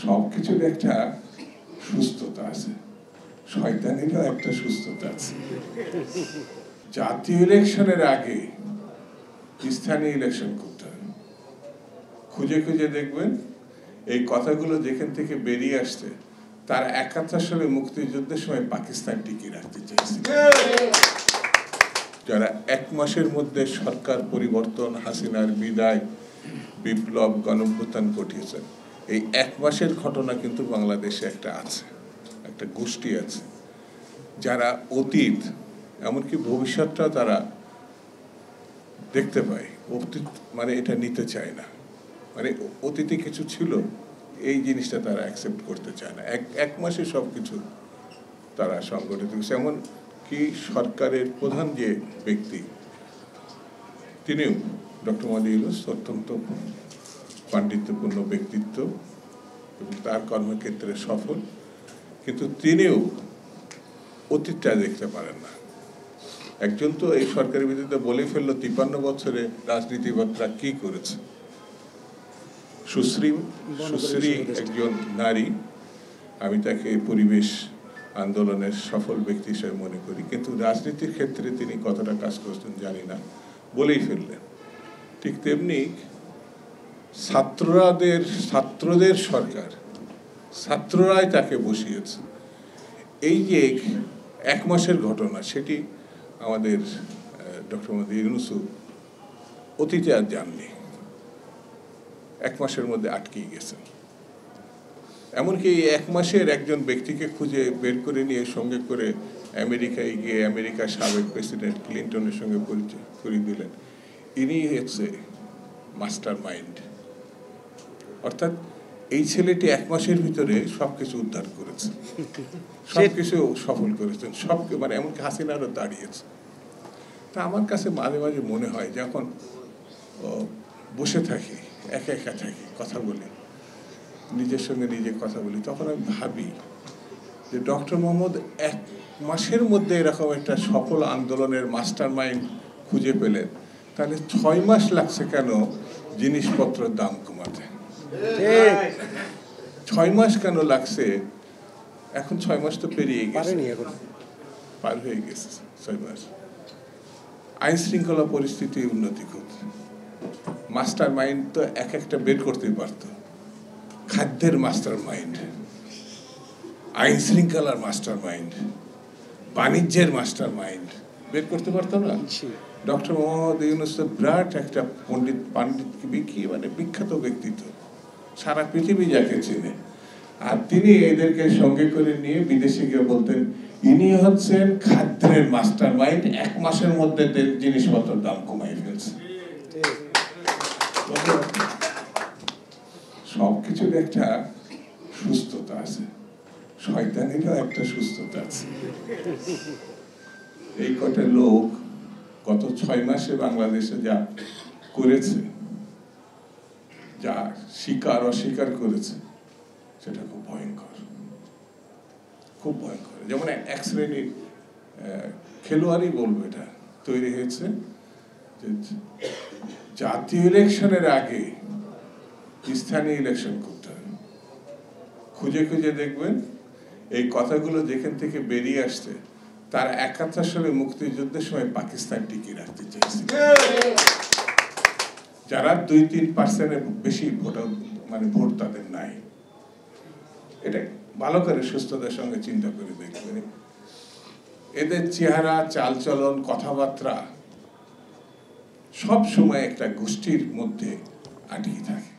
সবকিছুর একটা সুস্থতা আছে, শয়তানিরও একটা সুস্থতা আছে। জাতীয় ইলেকশনের আগে স্থানীয় ইলেকশন করতে হবে। খুঁজে খুঁজে দেখবেন এই কথাগুলো যেখান থেকে বেরিয়ে আসছে, তার ৭১ সালে মুক্তিযুদ্ধের সময় পাকিস্তান টিকিয়ে রাখতে চাইছে। যারা ১ মাসের মধ্যে সরকার পরিবর্তন, হাসিনার বিদায়, বিপ্লব, গণঅভ্যুত্থান ঘটিয়েছেন, এই ১ মাসের ঘটনা কিন্তু বাংলাদেশে একটা আছে, একটা গোষ্ঠী আছে যারা অতীত এমনকি ভবিষ্যৎটাও তারা দেখতে পায়, অতীত মানে এটা নিতে চায় না, মানে অতীতে কিছু ছিল এই জিনিসটা তারা অ্যাকসেপ্ট করতে চায় না। এক মাসে সব কিছু তারা সংগঠিত করছে। এমন কি সরকারের প্রধান যে ব্যক্তি, তিনিও ডক্টর মোহাম্মদ ইউনূস অত্যন্ত পাণ্ডিত্যপূর্ণ ব্যক্তিত্ব এবং তার কর্মক্ষেত্রে সফল, কিন্তু তিনিও অতীতটা দেখতে পারেন না। একজন তো এই সরকারের বিরুদ্ধে বলে ফেললো ৫৩ বছরে রাজনীতিবিদরা কি করেছে। সুশ্রী একজন নারী, আমি তাকে পরিবেশ আন্দোলনের সফল ব্যক্তি হিসেবে মনে করি, কিন্তু রাজনীতির ক্ষেত্রে তিনি কতটা কাজ করছেন জানি না, বলেই ফেললেন। ঠিক তেমনি ছাত্রদের সরকার, ছাত্ররাই তাকে বসিয়েছে। এই যে ১ মাসের ঘটনা, সেটি আমাদের ডক্টর মোহাম্মদ ইউনূস অতীতে আর জাননি, ১ মাসের মধ্যে আটকেই গেছেন। এমনকি ১ মাসের একজন ব্যক্তিকে খুঁজে বের করে নিয়ে সঙ্গে করে আমেরিকায় গিয়ে আমেরিকার সাবেক প্রেসিডেন্ট ক্লিন্টনের সঙ্গে পরিচয় করিয়ে দিলেন। ইনি হচ্ছে মাস্টার মাইন্ড, অর্থাৎ এই ছেলেটি ১ মাসের ভিতরে সবকিছু উদ্ধার করেছে, সবকিছু সফল করেছেন, মানে এমনকি হাসিনারও দাঁড়িয়েছে। তা আমার কাছে মাঝে মাঝে মনে হয়, যখন বসে থাকি, একা একা থাকি, কথা বলি, নিজের সঙ্গে নিজে কথা বলি, তখন আমি ভাবি যে ডক্টর মোহাম্মদ ১ মাসের মধ্যে এরকম একটা সফল আন্দোলনের মাস্টার মাইন্ড খুঁজে পেলেন, তাহলে ৬ মাস লাগছে কেন জিনিসপত্রের দাম কমাতে? ৬ মাস কেন লাগছে? এখন ৬ মাস তো পেরিয়ে গেছে, পার হয়ে গেছে ৬ মাস। আইন শৃঙ্খলা পরিস্থিতি উন্নতি করছে, মাস্টার মাইন্ড তো এক একটা বের করতেই পারত। খাদ্যের মাস্টার মাইন্ড, আইন শৃঙ্খলার মাস্টার মাইন্ড, বাণিজ্যের মাস্টার মাইন্ড বের করতে পারতো না? ডক্টর মোহাম্মদ ইউনূস বিরাট একটা পাণ্ডিত মানে বিখ্যাত ব্যক্তিত্ব, সারা পৃথিবী যাকে চেনে। আর তিনি এদেরকে সঙ্গে করে নিয়ে বিদেশে গিয়ে বলতেন, ইনি হচ্ছেন খাদ্যের মাস্টার মাইন্ড, ১ মাসের মধ্যে জিনিসপত্রের দাম কমাই ফেলছে। সবকিছুর একটা সুস্থতা আছে, শয়তানিরও একটা সুস্থতা আছে। এই কটা লোক গত ৬ মাসে বাংলাদেশে যা করেছে, যা স্বীকার অস্বীকার করেছে, সেটা খুব ভয়ঙ্কর, খুব ভয়ঙ্কর। যেমন এক শ্রেণীর খেলোয়াড়ই বলবো, এটা তৈরি হয়েছে যে জাতীয় ইলেকশনের আগে স্থানীয় ইলেকশন করতে হবে। খুঁজে খুঁজে দেখবেন এই কথাগুলো যেখান থেকে বেরিয়ে আসছে, তার ৭১ সালে মুক্তিযুদ্ধের সময় পাকিস্তান টিকিয়ে রাখতে চাইছে। যারা ২-৩% বেশি ভোট তাদের নাই। এটা ভালো করে সুস্থতার সঙ্গে চিন্তা করে দেখবেন, এদের চেহারা, চালচলন, কথাবার্তা সব সময় একটা গোষ্ঠীর মধ্যে আটকে থাকে।